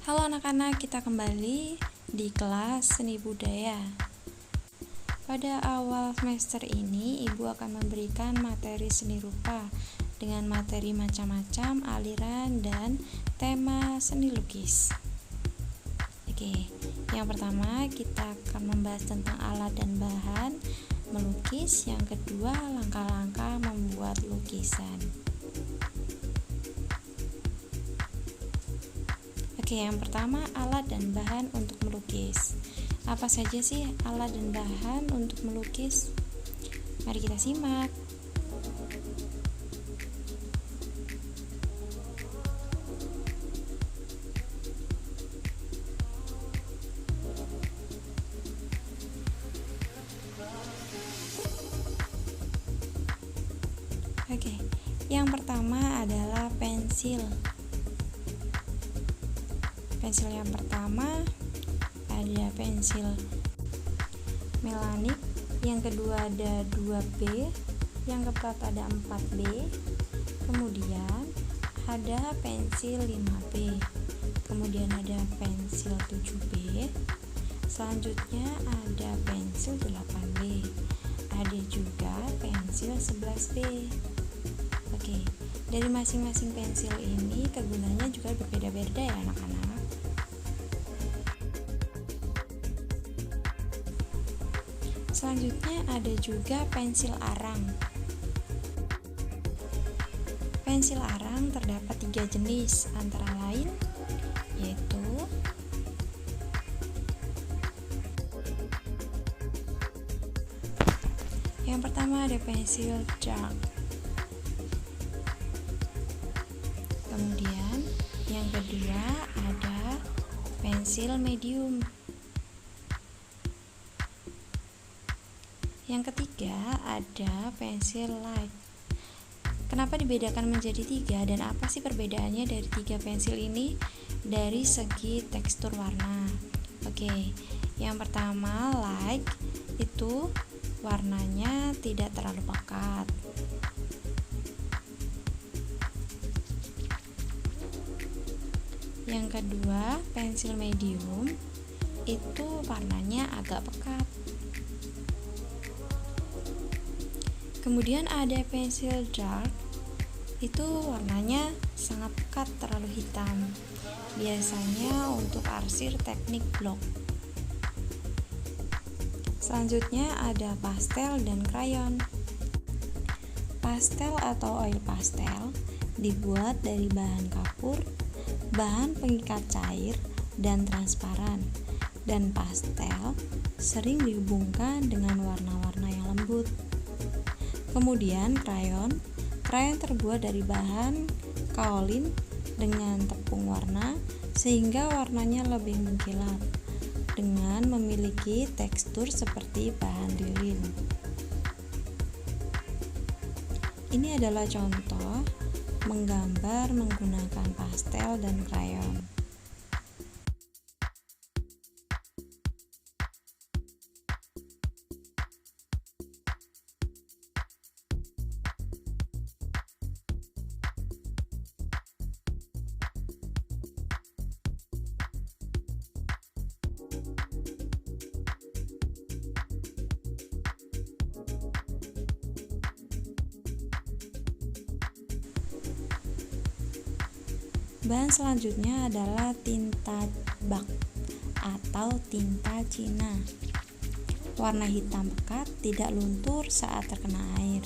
Halo anak-anak, kita kembali di kelas seni budaya. Pada awal semester ini, Ibu akan memberikan materi seni rupa dengan materi macam-macam, aliran, dan tema seni lukis. Oke, yang pertama kita akan membahas tentang alat dan bahan melukis. Yang kedua, langkah-langkah membuat lukisan. Oke, yang pertama alat dan bahan untuk melukis. Apa saja sih alat dan bahan untuk melukis? Mari kita simak. Oke, yang pertama adalah pensil. Pensil yang pertama ada pensil melanik, yang kedua ada 2B, yang keempat ada 4B, kemudian ada pensil 5B, kemudian ada pensil 7B, selanjutnya ada pensil 8B, ada juga pensil 11B. Oke, dari masing-masing pensil ini kegunaannya juga berbeda-beda ya anak-anak. Selanjutnya ada juga pensil arang. Pensil arang terdapat 3 jenis, antara lain yaitu yang pertama ada pensil dark, kemudian yang kedua ada pensil medium, yang ketiga ada pensil light. Kenapa dibedakan menjadi 3 dan apa sih perbedaannya dari 3 pensil ini? Dari segi tekstur warna. Oke, yang pertama light itu warnanya tidak terlalu pekat. Yang kedua pensil medium itu warnanya agak pekat. Kemudian ada pensil dark, itu warnanya sangat pekat, terlalu hitam. Biasanya untuk arsir teknik blok. Selanjutnya ada pastel dan krayon. Pastel atau oil pastel dibuat dari bahan kapur, bahan pengikat cair, dan transparan. Dan pastel sering dihubungkan dengan warna-warna yang lembut. Kemudian krayon terbuat dari bahan kaolin dengan tepung warna sehingga warnanya lebih mengkilap dengan memiliki tekstur seperti bahan lilin. Ini adalah contoh menggambar menggunakan pastel dan krayon. Bahan selanjutnya adalah tinta bak atau tinta Cina. Warna hitam pekat, tidak luntur saat terkena air.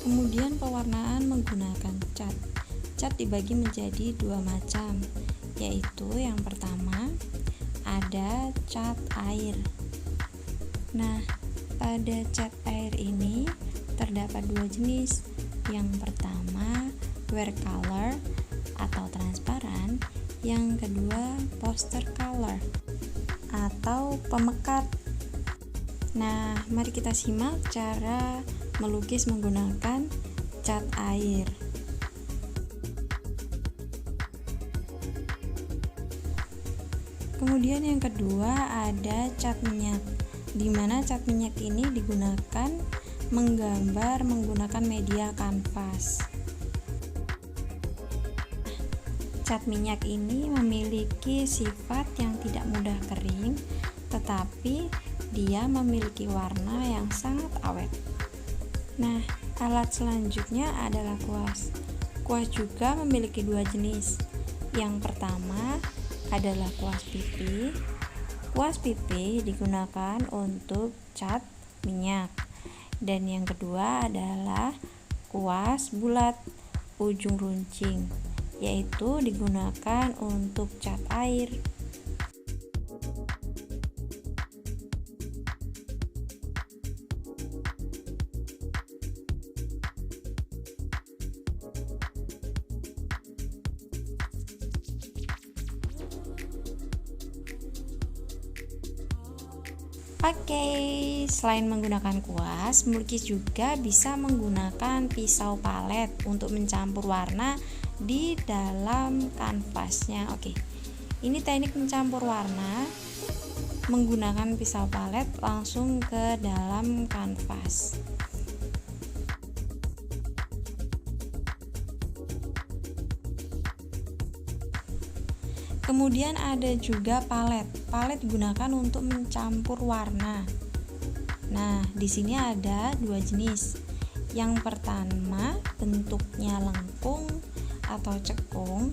Kemudian pewarnaan menggunakan cat. Cat dibagi menjadi 2 macam, yaitu yang pertama ada cat air. Nah, pada cat air ini terdapat 2 jenis. Yang pertama watercolor atau transparan, yang kedua poster color atau pemekat. Nah, mari kita simak cara melukis menggunakan cat air. Kemudian yang kedua ada cat minyak, di mana cat minyak ini digunakan menggambar menggunakan media kanvas. Cat minyak ini memiliki sifat yang tidak mudah kering, tetapi dia memiliki warna yang sangat awet. Nah, alat selanjutnya adalah kuas. Kuas juga memiliki dua jenis. Yang pertama adalah kuas pipi. Kuas pipi digunakan untuk cat minyak. Dan yang kedua adalah kuas bulat ujung runcing, yaitu digunakan untuk cat air. Oke, selain menggunakan kuas, melukis juga bisa menggunakan pisau palet untuk mencampur warna di dalam kanvasnya. Oke, ini teknik mencampur warna menggunakan pisau palet langsung ke dalam kanvas. Kemudian ada juga palet. Palet digunakan untuk mencampur warna. Nah, di sini ada dua jenis. Yang pertama bentuknya lengkung atau cekung,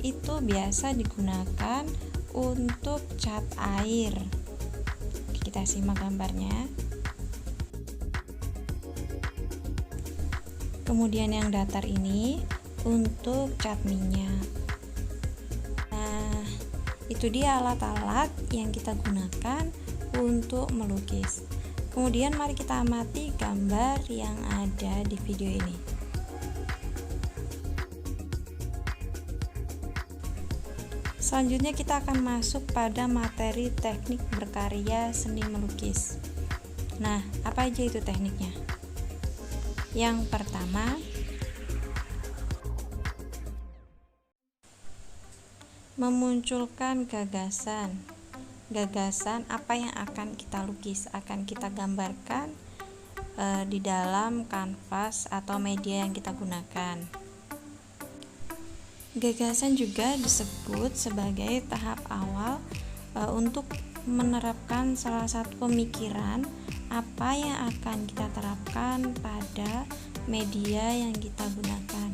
itu biasa digunakan untuk cat air. Kita simak gambarnya. Kemudian yang datar ini untuk cat minyak. Itu dia alat-alat yang kita gunakan untuk melukis. Kemudian mari kita amati gambar yang ada di video ini. Selanjutnya kita akan masuk pada materi teknik berkarya seni melukis. Nah, apa aja itu tekniknya? Yang pertama, memunculkan gagasan apa yang akan kita lukis, akan kita gambarkan di dalam kanvas atau media yang kita gunakan. Gagasan juga disebut sebagai tahap awal untuk menerapkan salah satu pemikiran apa yang akan kita terapkan pada media yang kita gunakan.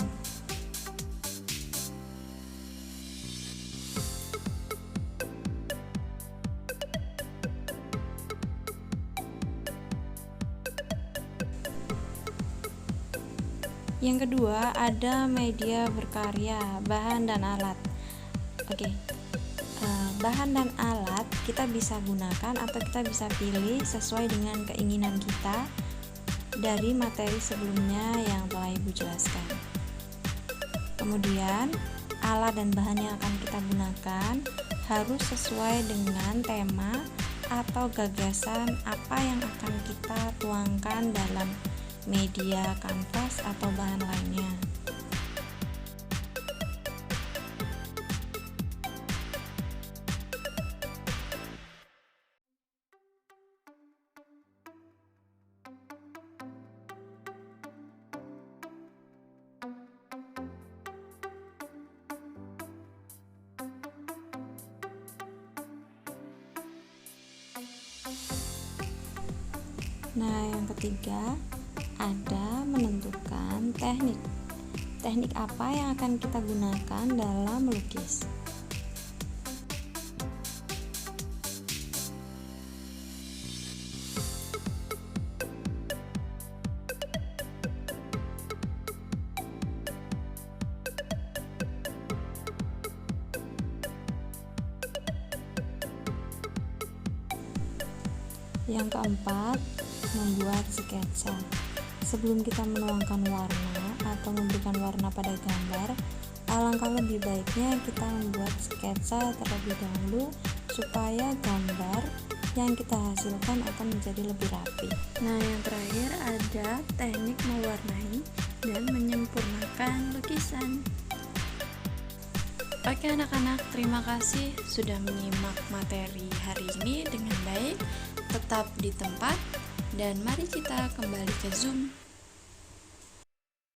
Yang kedua ada media berkarya, bahan dan alat. Oke, bahan dan alat kita bisa gunakan atau kita bisa pilih sesuai dengan keinginan kita dari materi sebelumnya yang telah Ibu jelaskan. Kemudian alat dan bahan yang akan kita gunakan harus sesuai dengan tema atau gagasan apa yang akan kita tuangkan dalam media kanvas atau bahan lainnya. Nah, yang ketiga ada menentukan teknik. Teknik apa yang akan kita gunakan dalam melukis? Yang keempat, membuat sketsa. Sebelum kita menuangkan warna atau memberikan warna pada gambar, alangkah lebih baiknya kita membuat sketsa terlebih dahulu supaya gambar yang kita hasilkan akan menjadi lebih rapi. Nah, yang terakhir ada teknik mewarnai dan menyempurnakan lukisan. Oke anak-anak, terima kasih sudah menyimak materi hari ini dengan baik. Tetap di tempat dan mari kita kembali ke Zoom.